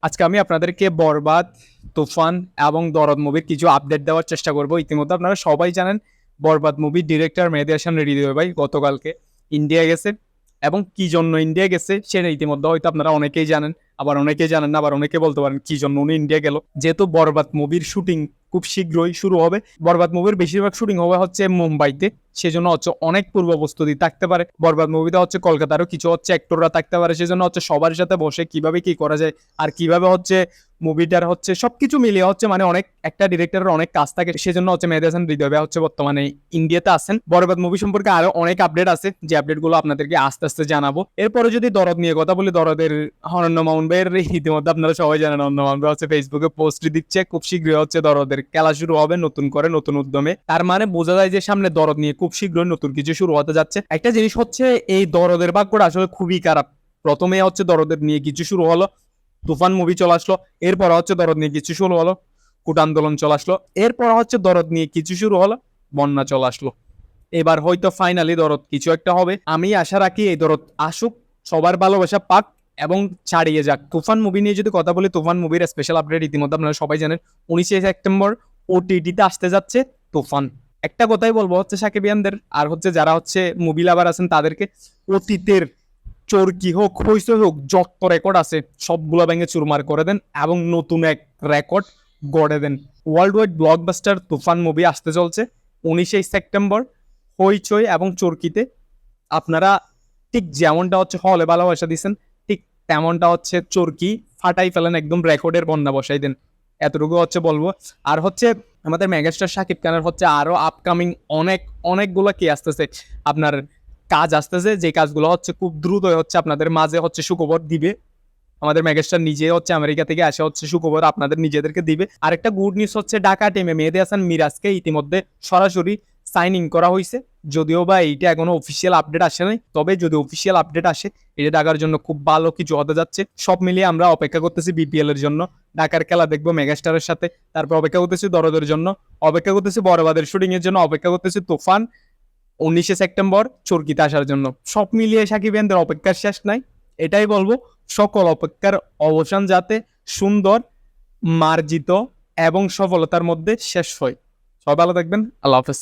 আজকে আমি আপনাদেরকে বরবাদ, তুফান এবং দরদ মুভির কিছু আপডেট দেওয়ার চেষ্টা করব। ইতিমধ্যে আপনারা সবাই জানেন বরবাদ মুভির ডিরেক্টর মেহেদী হাসান হৃদয় ভাই গতকালকে ইন্ডিয়া গেছে, এবং কি জন্য ইন্ডিয়া গেছে সেটা ইতিমধ্যে হয়তো আপনারা অনেকেই জানেন, আবার অনেকেই জানেন না, আবার অনেকে বলতে পারেন কি জন্য উনি ইন্ডিয়া গেল। যেহেতু বরবাদ মুভির শুটিং খুব শীঘ্রই শুরু হবে, বরবাদ মুভির বেশিরভাগ শুটিং হবে হচ্ছে মুম্বাইতে, সেজন্য হচ্ছে অনেক পূর্ব প্রস্তুতি থাকতে পারে। বরবাদ মুভিতে হচ্ছে কলকাতারও কিছু হচ্ছে অ্যাক্টররা থাকতে পারে, সেজন্য হচ্ছে সবার সাথে বসে কিভাবে কি করা যায় আর কিভাবে হচ্ছে মুভিটার হচ্ছে সবকিছু মিলিয়ে হচ্ছে মানে অনেক একটা ডিরেক্টরের অনেক কাজ থাকে, সেজন্য হচ্ছে মেহেদী হাসান হৃদয় ভাই হচ্ছে বর্তমানে ইন্ডিয়াতে আছেন। বরবাদ মুভি সম্পর্কে আরো অনেক আপডেট আছে, যে আপডেট গুলো আপনাদেরকে আস্তে আস্তে জানাবো। এরপরে যদি দরদ নিয়ে কথা বলি, দরদের অনন্য মামুন ভাইয়ের ইতিমধ্যে আপনারা সবাই জানেন, অন্য মামুন ভাই হচ্ছে ফেসবুকে পোস্ট দিচ্ছে খুব শীঘ্রই হচ্ছে দরদের খেলা শুরু হবে নতুন করে, নতুন উদ্যমে। তার মানে বোঝা যায় যে সামনে দরদ নিয়ে খুব শীঘ্রই নতুন কিছু শুরু হতে যাচ্ছে। একটা জিনিস হচ্ছে এই দরদের ভাগ্যটা আসলে খুবই খারাপ। প্রথমে হচ্ছে দরদের নিয়ে কিছু শুরু হলো, তুফান মুভি চলে আসলো, এরপর হচ্ছে দরদ নিয়ে কিছু শুরু হলো, কুট আন্দোলন চলে আসলো, এরপর হচ্ছে দরদ নিয়ে কিছু শুরু হলো, বন্যা চলে আসলো। এবার হয়তো ফাইনালি দরদ কিছু একটা হবে। আমি আশা রাখি এই দরদ আসুক, সবার ভালোবাসা পাক এবং ছাড়িয়ে যাক। তুফান মুভি নিয়ে যদি কথা বলি, তুফান মুভির স্পেশাল আপডেট ইতিমধ্যে আপনারা সবাই জানেন, 19 সেপ্টেম্বর ওটিটিতে আসতে যাচ্ছে তুফান। একটা কথাই বলবো হচ্ছে সাকিবিয়ানদের আর হচ্ছে যারা হচ্ছে মুভি লাভার আছেন তাদেরকে, অতীতের চরকি হোক হইসে হোক যত রেকর্ড আছে সবগুলো ভেঙে চুরমার করে দেন এবং নতুন এক রেকর্ড গড়ে দেন। ওয়ার্ল্ড ওয়াইড ব্লকবাস্টার তুফান মুভি আসতে চলছে 19 সেপ্টেম্বর, হইচই এবং চরকিতে। আপনারা ঠিক যেমনটা হচ্ছে হলে ভালোবাসা দিচ্ছেন, ঠিক তেমনটা হচ্ছে চরকি ফাটাই ফেলেন, একদম রেকর্ডের বন্যা বসাই দেন, এতটুকু হচ্ছে বলবো। আর হচ্ছে আমাদের মেগাস্টার শাকিব খানের হচ্ছে আরো আপকামিং অনেকগুলো কি আসতেছে, আপনার কাজ আসতেছে, যে কাজগুলো হচ্ছে খুব দ্রুত হচ্ছে আপনাদের মাঝে হচ্ছে সুখবর দিবে। আমাদের মেগাস্টার নিজে হচ্ছে আমেরিকা থেকে আসে হচ্ছে সুখবর আপনাদের নিজেদেরকে দিবে। আরেকটা গুড নিউজ হচ্ছে ঢাকা টিমে মেহেদী হাসান মিরাজকে ইতিমধ্যে সরাসরি সাইনিং করা হয়েছে, যদিও বা এইটা এখনো অফিসিয়াল আপডেট আসে নাই, তবে যদি অফিসিয়াল আপডেট আসে এটা ঢাকার জন্য খুব ভালো কিছু হতে যাচ্ছে। সব মিলিয়ে আমরা অপেক্ষা করতেছি বিপিএল এর জন্য, ঢাকার খেলা দেখবো মেগাস্টারের সাথে, তারপর অপেক্ষা করতেছি দরদের জন্য, অপেক্ষা করতেছি বরবাদের শুটিং এর জন্য, অপেক্ষা করতেছি তুফান 19 সেপ্টেম্বর চরকিতে আসার জন্য। সব মিলিয়ে সাকিবিয়ানদের অপেক্ষার শেষ নাই। এটাই বলবো, সকল অপেক্ষার অবসান যাতে সুন্দর, মার্জিত এবং সফলতার মধ্যে শেষ হয়। সবাই ভালো থাকবেন, আল্লাহ হাফেজ।